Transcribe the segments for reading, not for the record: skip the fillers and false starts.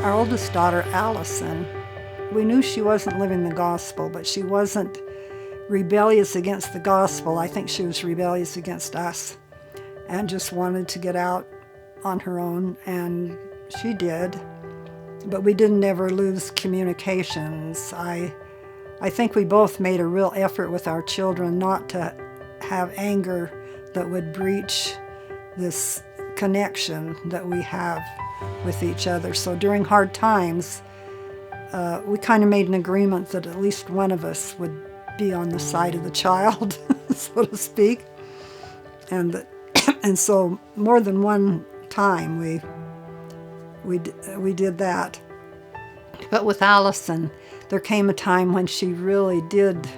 Our oldest daughter, Allison, we knew she wasn't living the gospel, but she wasn't rebellious against the gospel. I think she was rebellious against us and just wanted to get out on her own, and she did. But we didn't ever lose communications. I think we both made a real effort with our children not to have anger that would breach this connection that we have with each other. So during hard times, we kind of made an agreement that at least one of us would be on the side of the child, so to speak. And so more than one time we did that. But with Allison, there came a time when she really did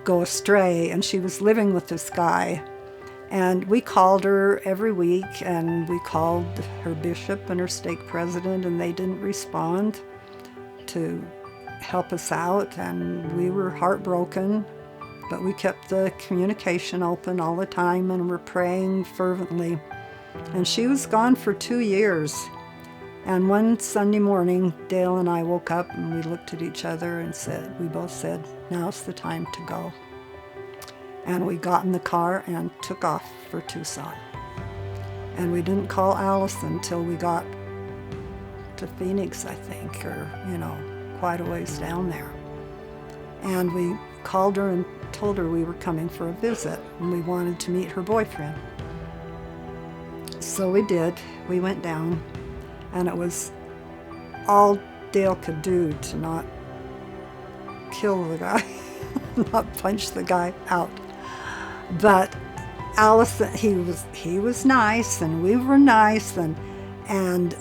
go astray, and she was living with this guy. And we called her every week, and we called her bishop and her stake president, and they didn't respond to help us out, and we were heartbroken. But we kept the communication open all the time, and were praying fervently. And she was gone for 2 years. And one Sunday morning, Dale and I woke up and we looked at each other and we both said, now's the time to go. And we got in the car and took off for Tucson. And we didn't call Allison till we got to Phoenix, I think, or, quite a ways down there. And we called her and told her we were coming for a visit and we wanted to meet her boyfriend. So we did. We went down, and it was all Dale could do to not kill the guy, not punch the guy out. But Allison, he was nice, and we were nice, and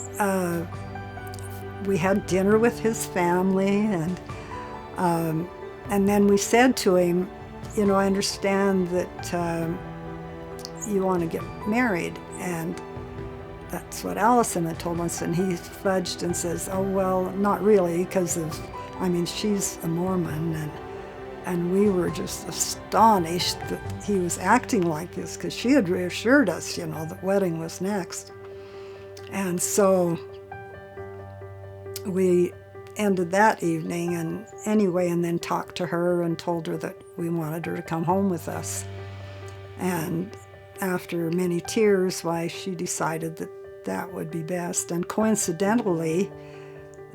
we had dinner with his family, and then we said to him, I understand that you want to get married, and that's what Allison had told us, and he fudged and says, oh, well, not really, because she's a Mormon, and we were just astonished that he was acting like this, because she had reassured us, the wedding was next. And so we ended that evening, and then talked to her and told her that we wanted her to come home with us. And after many tears, she decided that would be best. And coincidentally,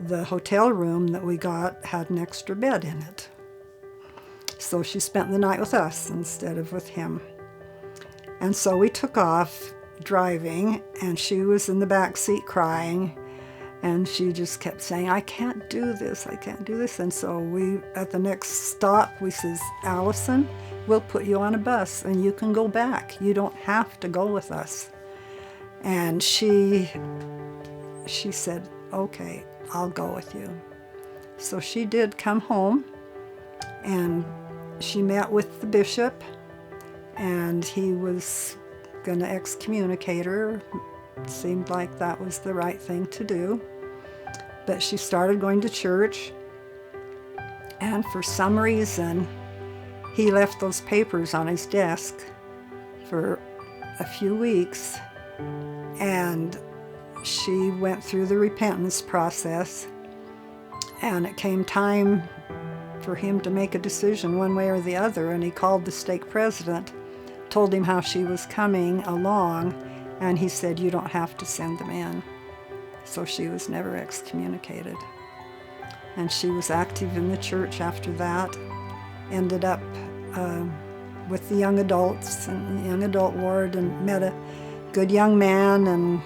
the hotel room that we got had an extra bed in it. So she spent the night with us instead of with him. And so we took off driving, and she was in the back seat crying, and she just kept saying, I can't do this. And so at the next stop, we says, Allison, we'll put you on a bus and you can go back. You don't have to go with us. And she said, okay, I'll go with you. So she did come home, and she met with the bishop, and he was going to excommunicate her. It seemed like that was the right thing to do. But she started going to church, and for some reason, he left those papers on his desk for a few weeks, and she went through the repentance process, and it came time for him to make a decision one way or the other, and he called the stake president, told him how she was coming along, and he said, you don't have to send them in. So she was never excommunicated. And she was active in the church after that, ended up with the young adults in the young adult ward, and met a good young man, and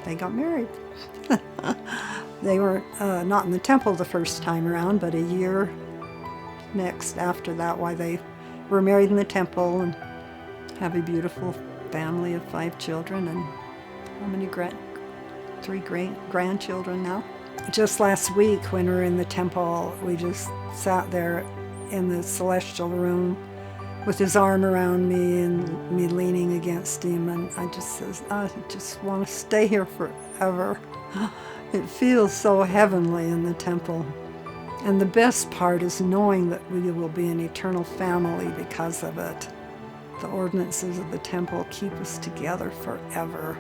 they got married. They were not in the temple the first time around, but a year next after that, why they were married in the temple and have a beautiful family of 5 children, and how many 3 grandchildren now. Just last week when we were in the temple, we just sat there in the celestial room with his arm around me and me leaning against him, and I just says, I just want to stay here forever. It feels so heavenly in the temple. And the best part is knowing that we will be an eternal family because of it. The ordinances of the temple keep us together forever.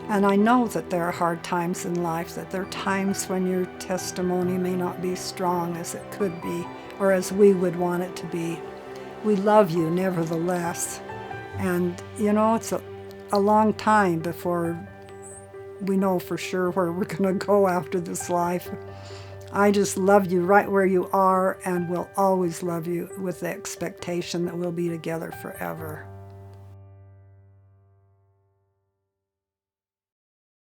And I know that there are hard times in life, that there are times when your testimony may not be strong as it could be, or as we would want it to be. We love you nevertheless. And, you know, it's a long time before we know for sure where we're going to go after this life. I just love you right where you are, and will always love you with the expectation that we'll be together forever.